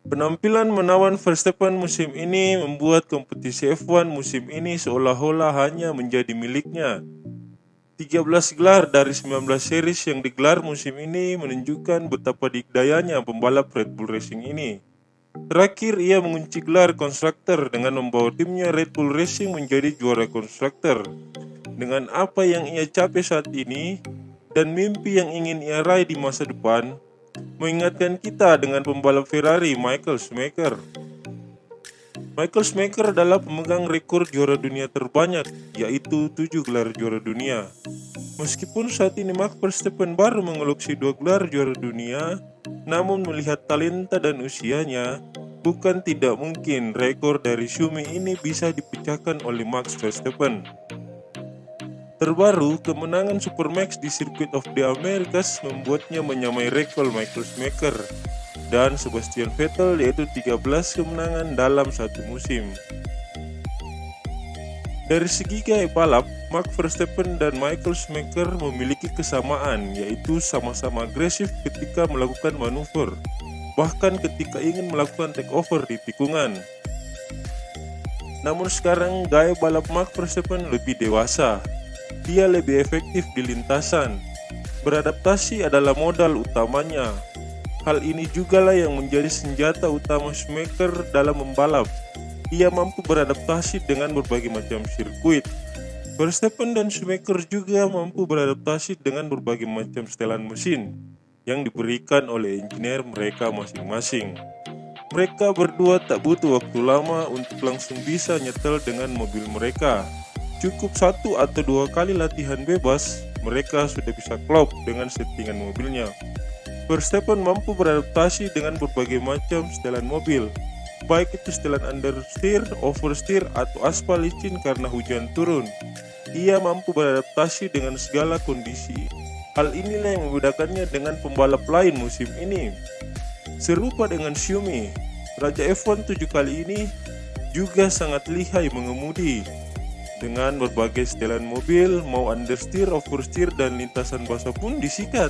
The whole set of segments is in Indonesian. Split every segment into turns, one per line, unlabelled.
Penampilan menawan Verstappen musim ini membuat kompetisi F1 musim ini seolah-olah hanya menjadi miliknya. 13 gelar dari 19 series yang digelar musim ini menunjukkan betapa dikdayanya pembalap Red Bull Racing ini. Terakhir ia mengunci gelar konstruktor dengan membawa timnya Red Bull Racing menjadi juara konstruktor. Dengan apa yang ia capai saat ini dan mimpi yang ingin ia raih di masa depan, mengingatkan kita dengan pembalap Ferrari Michael Schumacher. Michael Schumacher adalah pemegang rekor juara dunia terbanyak, yaitu 7 gelar juara dunia. Meskipun saat ini Max Verstappen baru mengoleksi 2 gelar juara dunia, namun melihat talenta dan usianya, bukan tidak mungkin rekor dari Schumi ini bisa dipecahkan oleh Max Verstappen. Terbaru, kemenangan Supermax di Circuit of the Americas membuatnya menyamai rekor Michael Schumacher dan Sebastian Vettel, yaitu 13 kemenangan dalam satu musim. Dari segi gaya balap, Max Verstappen dan Michael Schumacher memiliki kesamaan, yaitu sama-sama agresif ketika melakukan manuver, bahkan ketika ingin melakukan takeover di tikungan. Namun sekarang gaya balap Max Verstappen lebih dewasa. Dia lebih efektif di lintasan. Beradaptasi adalah modal utamanya. Hal ini jugalah yang menjadi senjata utama Schumacher dalam membalap. Ia mampu beradaptasi dengan berbagai macam sirkuit. Verstappen dan Schumacher juga mampu beradaptasi dengan berbagai macam setelan mesin yang diberikan oleh engineer mereka masing-masing. Mereka berdua tak butuh waktu lama untuk langsung bisa nyetel dengan mobil mereka. Cukup 1 atau 2 kali latihan bebas, mereka sudah bisa klop dengan settingan mobilnya. Verstappen mampu beradaptasi dengan berbagai macam setelan mobil, baik itu setelan understeer, oversteer, atau aspal licin karena hujan turun. Ia mampu beradaptasi dengan segala kondisi. Hal inilah yang membedakannya dengan pembalap lain musim ini. Serupa dengan Schumi, Raja F1 7 kali ini juga sangat lihai mengemudi. Dengan berbagai setelan mobil, mau understeer, oversteer, dan lintasan basah pun disikat.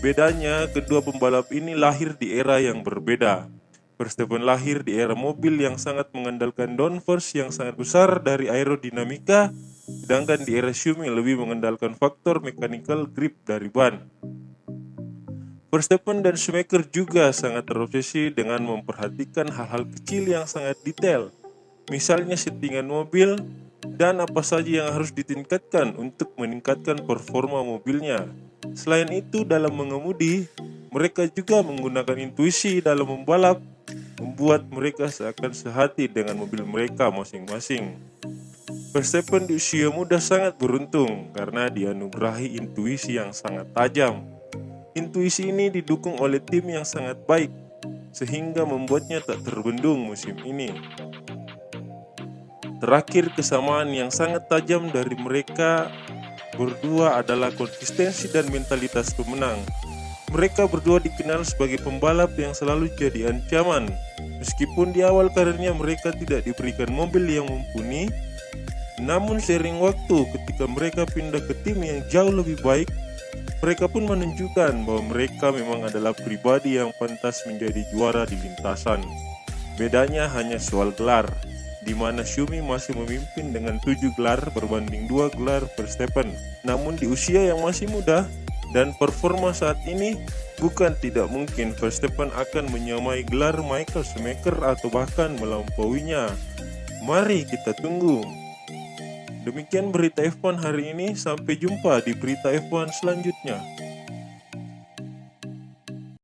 Bedanya, kedua pembalap ini lahir di era yang berbeda. Verstappen lahir di era mobil yang sangat mengandalkan downforce yang sangat besar dari aerodinamika, sedangkan di era Schumi lebih mengandalkan faktor mechanical grip dari ban. Verstappen dan Schumacher juga sangat terobsesi dengan memperhatikan hal-hal kecil yang sangat detail, misalnya settingan mobil, dan apa saja yang harus ditingkatkan untuk meningkatkan performa mobilnya. Selain itu, dalam mengemudi, mereka juga menggunakan intuisi dalam membalap, membuat mereka seakan sehati dengan mobil mereka masing-masing. Verstappen di usia muda sangat beruntung karena dianugerahi intuisi yang sangat tajam. Intuisi ini didukung oleh tim yang sangat baik, sehingga membuatnya tak terbendung musim ini. Terakhir, kesamaan yang sangat tajam dari mereka berdua adalah konsistensi dan mentalitas pemenang. Mereka berdua dikenal sebagai pembalap yang selalu jadi ancaman. Meskipun di awal karirnya mereka tidak diberikan mobil yang mumpuni, namun seiring waktu ketika mereka pindah ke tim yang jauh lebih baik, mereka pun menunjukkan bahwa mereka memang adalah pribadi yang pantas menjadi juara di lintasan. Bedanya hanya soal gelar, di mana Schumi masih memimpin dengan 7 gelar berbanding 2 gelar Verstappen. Namun di usia yang masih muda dan performa saat ini, bukan tidak mungkin Verstappen akan menyamai gelar Michael Schumacher atau bahkan melampauinya. Mari kita tunggu. Demikian berita F1 hari ini, sampai jumpa di berita F1 selanjutnya.